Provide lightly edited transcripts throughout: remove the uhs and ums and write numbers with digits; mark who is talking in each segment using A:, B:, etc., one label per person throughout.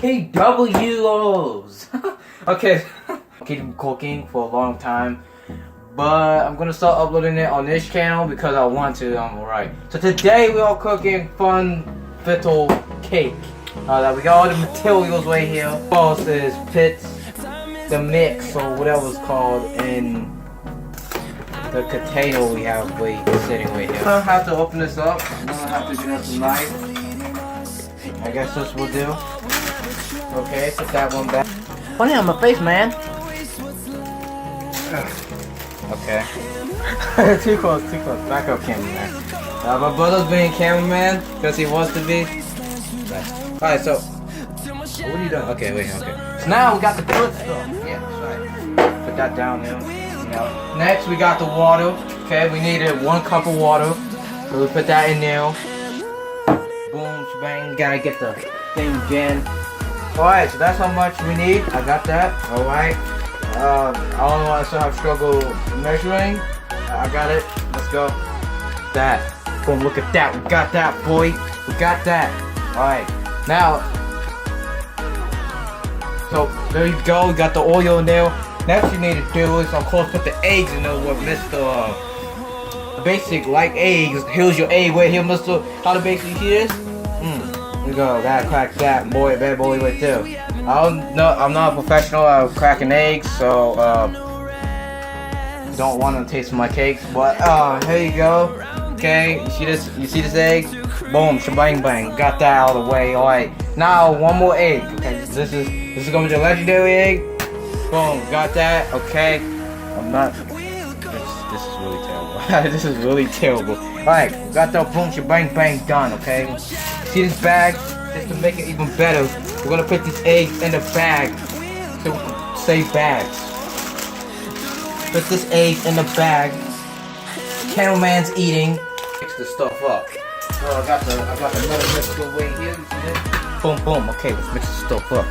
A: KWOs. Okay, keep cooking for a long time, but I'm gonna start uploading it on this channel because I want to. Alright. So today we are cooking fun little cake. That we got all the materials right here. First is pits, the mix or whatever it's called, and the container we have sitting right here. I'm gonna have to open this up. I'm gonna have to get us a knife. I guess this will do. Okay, put that one back. Funny on my face, man. Okay. Too close. Back up, cameraman. My brother's being cameraman because he wants to be. Alright, so what are you doing? Okay, wait, okay. So now we got the good stuff. Yeah, that's right. Put that down there. Next, we got the water. Okay, we needed 1 cup of water. So we put that in there. Boom, shebang. Gotta get the thing again. Alright, so that's how much we need. I got that. Alright. I don't know why I still have struggle measuring. I got it. Let's go. That. Boom, look at that. We got that, boy. We got that. Alright. Now, so there you go. We got the oil in there. Next you need to do is, of course, put the eggs in there with Mr. Basic like eggs. Here's your egg right here, Mr. How to Basic. You see this? Here we go. Gotta crack that boy, bad boy right there. I'm not a professional at cracking eggs, so don't want to taste my cakes. But here you go. Okay, you see this? You see this egg? Boom, shebang bang. Got that out of the way. All right. Now 1 more egg. Okay, this is gonna be the legendary egg. Boom, got that. Okay. I'm not. This is really terrible. This is really terrible. All right, got that. Boom, shebang bang done. Okay. See this bag? Just to make it even better, we're gonna put these eggs in the bag to save bags. Put this egg in the bag. Cameraman's eating. Mix the stuff up. So I got the metal mixer right here. You see this? Boom, boom. Okay, let's mix the stuff up.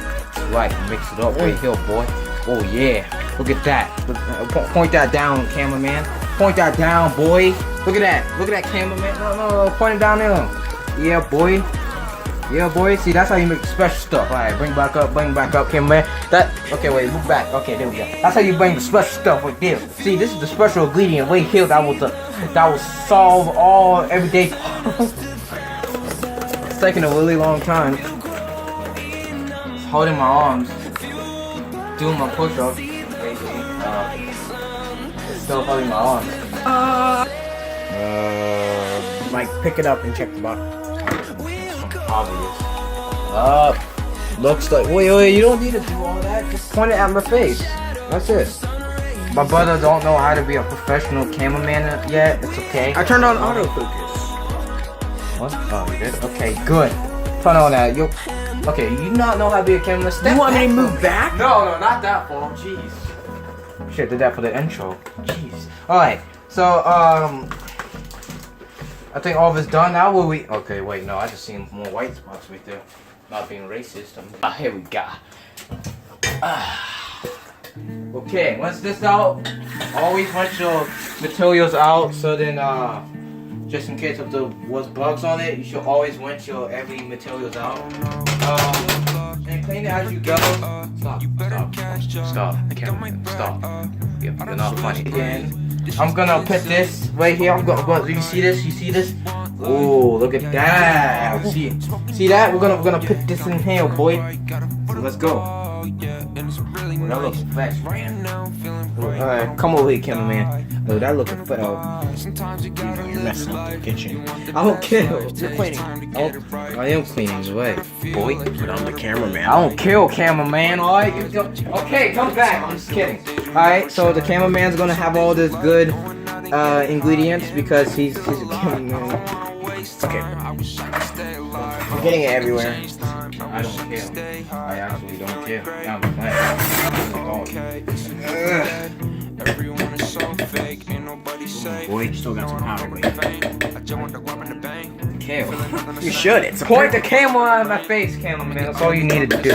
A: Right, mix it up right here, boy. Oh yeah, look at that. Point that down, cameraman. Point that down, boy. Look at that. Look at that, cameraman. No, point it down there. Yeah, boy. Yeah, boy. See, that's how you make special stuff. All right, bring back up, cameraman. Okay, wait, move back. Okay, there we go. That's how you bring the special stuff right there. See, this is the special ingredient right here that will solve all everyday problems. It's taking a really long time. It's holding my arms, doing my push-ups. It's still holding my arms. Mike, pick it up and check the bottom. Obvious. Looks like. Wait, you don't need to do all that. Just point it at my face. That's it. My brother don't know how to be a professional cameraman yet. It's okay.
B: I turned on autofocus.
A: What? Oh, you did? Okay, good. Turn on that. Okay, you not know how to be a cameraman.
B: You want me to move back?
A: No, not that far. Jeez. Shit, did that for the intro. Jeez. All right. So I think all of it's done now. Will we? Okay, wait, no, I just seen more white spots right there. Not being racist. Here we go. Okay, once this out, always want your materials out. So then, just in case if there was bugs on it, you should always rinse your every materials out. And clean it as you go. Stop. You're not funny. Again. I'm gonna put this right here. You see this? You see this? Oh, look at that! See that? We're gonna put this in here, boy. So let's go. Oh, that looks fresh, man. Alright, come over here, cameraman. Oh, that looks fresh. You're messing up the kitchen. I don't care. You're cleaning. I am cleaning, right, boy.
B: But I'm the cameraman.
A: I don't kill cameraman, alright? Okay, come back. I'm just kidding. Alright, so the cameraman's gonna have all this good ingredients because he's a cameraman. Okay. I'm getting it everywhere. I don't care. I actually don't care. I'm boy,
B: Still got some powder.
A: care.
B: You should. It's
A: Point the camera on my face, cameraman. That's all you needed to do.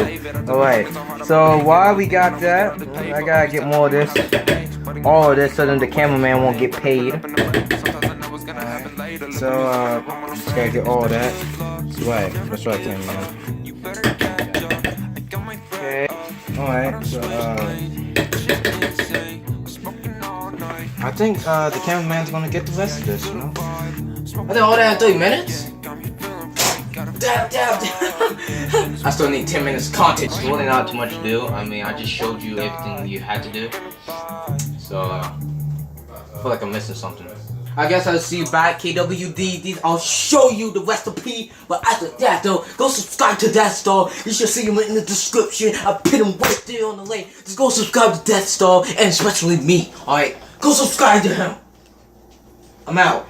A: Alright. So while we got that, I gotta get more of this. All of this so then the cameraman won't get paid. So just gotta get all of that. That's right, cameraman. So, I think the cameraman's gonna get the rest of this, you know? I did all that in 3 minutes? Dab. I still need 10 minutes content. It's really not too much to do. I mean, I just showed you everything you had to do. So, I feel like I'm missing something. I guess I'll see you back, KWD. I'll show you the recipe. But after that, though, go subscribe to Death Star. You should see him in the description. I put him right there on the link. Just go subscribe to Death Star, and especially me. Alright, go subscribe to him. I'm out.